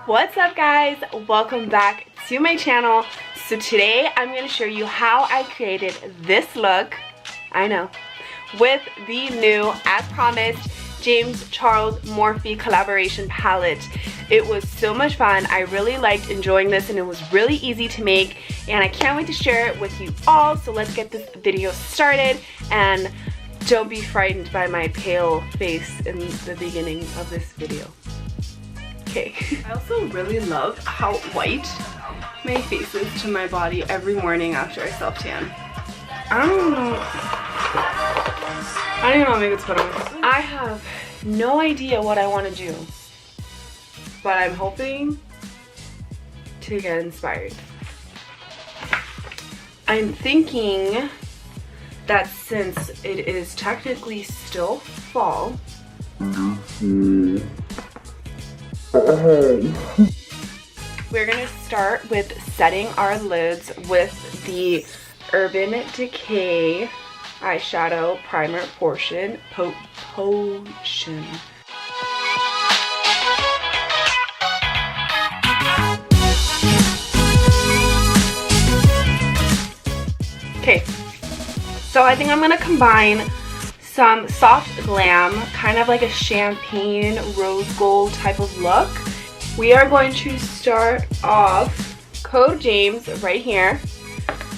What's up guys, welcome back to my channel. So today I'm going to show you how I created this look, I know, with the new, as promised, James Charles Morphe collaboration palette. It was so much fun. I really liked enjoying this and it was really easy to make, and I can't wait to share it with you all. So let's get this video started, and don't be frightened by my pale face in the beginning of this video. Okay. I also really love how white my face is to my body every morning after I self-tan. I don't even know how to make it put on. I have no idea what I want to do, but I'm hoping to get inspired. I'm thinking that since it is technically still fall, we're gonna start with setting our lids with the Urban Decay eyeshadow primer potion. Okay, so I think I'm gonna combine some soft glam, kind of like a champagne rose gold type of look. We are going to start off Code James right here,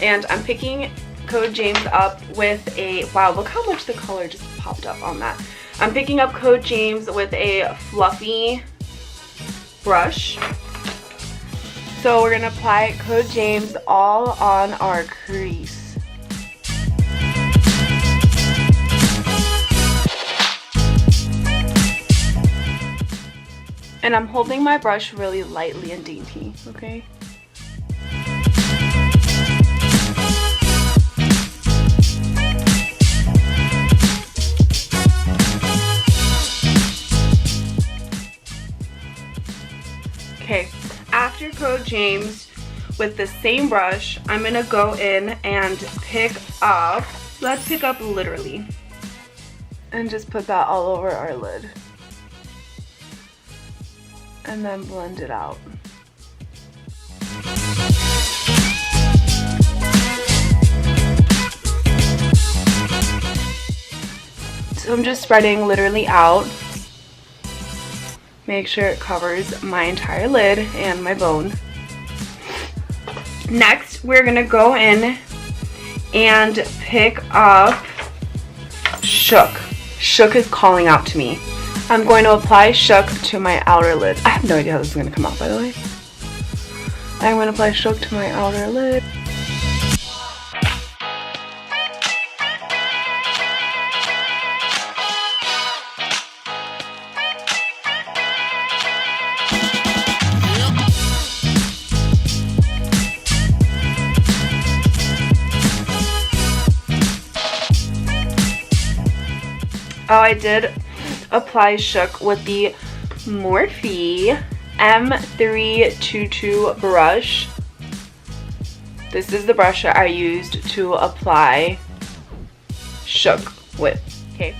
and I'm picking Code James up with a, wow, look how much the color just popped up on that. I'm picking up Code James with a fluffy brush. So we're gonna apply Code James all on our crease. And I'm holding my brush really lightly and dainty, okay? Okay, after Code James, with the same brush, I'm gonna go in and pick up, let's pick up literally, and just put that all over our lid. And then blend it out. So I'm just spreading literally out. Make sure it covers my entire lid and my bone. Next, we're gonna go in and pick up Shook. Shook is calling out to me. I'm going to apply Shook to my outer lid. I have no idea how this is going to come out, by the way. I'm going to apply Shook to my outer lid. Oh, I did apply Shook with the Morphe M322 brush. This is the brush that I used to apply Shook with. Okay.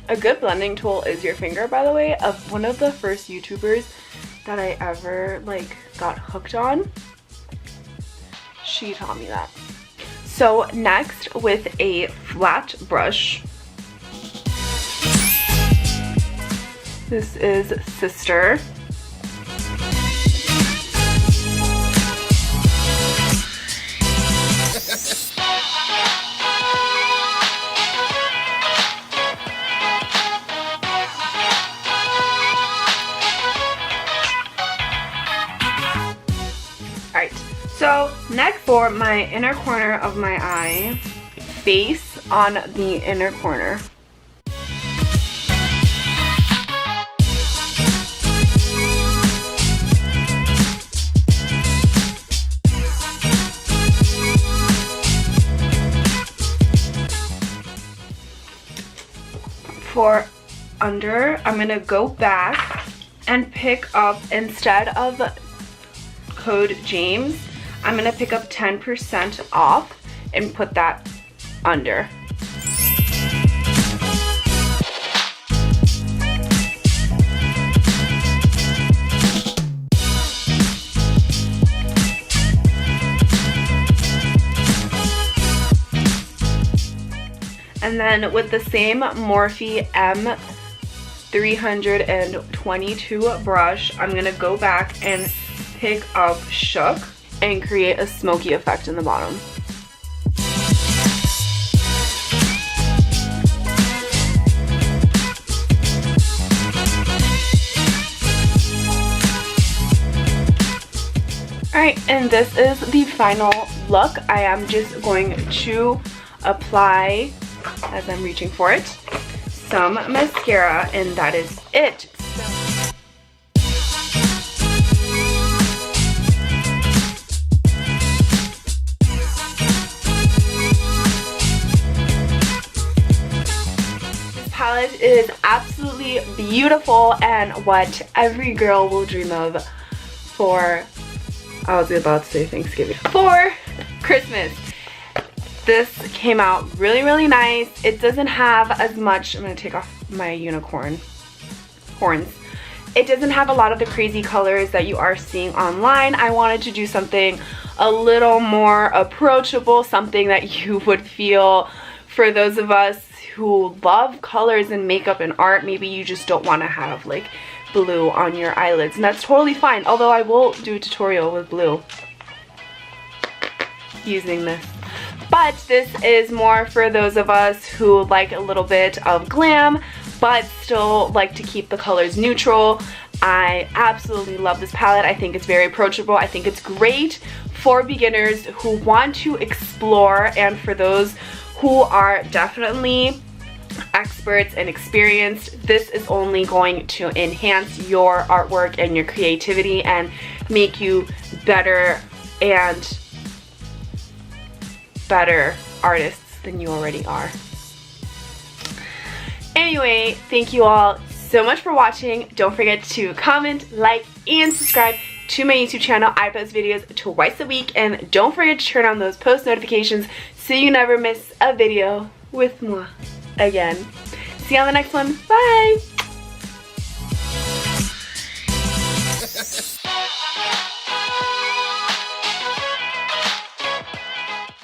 A good blending tool is your finger, by the way. Of one of the first YouTubers that I ever got hooked on, she taught me that. So next, with a flat brush, this is Sister. Alright. So next, for my inner corner of my eye, face on the inner corner. For under, I'm gonna go back and pick up, instead of Code James, I'm gonna pick up 10% off and put that under. And then with the same Morphe M322 brush, I'm gonna go back and pick up Shook and create a smoky effect in the bottom. Alright, and this is the final look. I am just going to apply, as I'm reaching for it, some mascara, and that is it. This palette is absolutely beautiful and what every girl will dream of for, I was about to say Thanksgiving, for Christmas. This came out really, really nice. It doesn't have as much, I'm gonna take off my unicorn horns. It doesn't have a lot of the crazy colors that you are seeing online. I wanted to do something a little more approachable, something that you would feel, for those of us who love colors and makeup and art, maybe you just don't want to have like blue on your eyelids, and that's totally fine, although I will do a tutorial with blue using this. But this is more for those of us who like a little bit of glam but still like to keep the colors neutral. I absolutely love this palette. I think it's very approachable. I think it's great for beginners who want to explore, and for those who are definitely experts and experienced. This is only going to enhance your artwork and your creativity and make you better and better artists than you already are. Anyway, thank you all so much for watching. Don't forget to comment, like, and subscribe to my YouTube channel. I post videos twice a week, and don't forget to turn on those post notifications so you never miss a video with moi again. See you on the next one. Bye!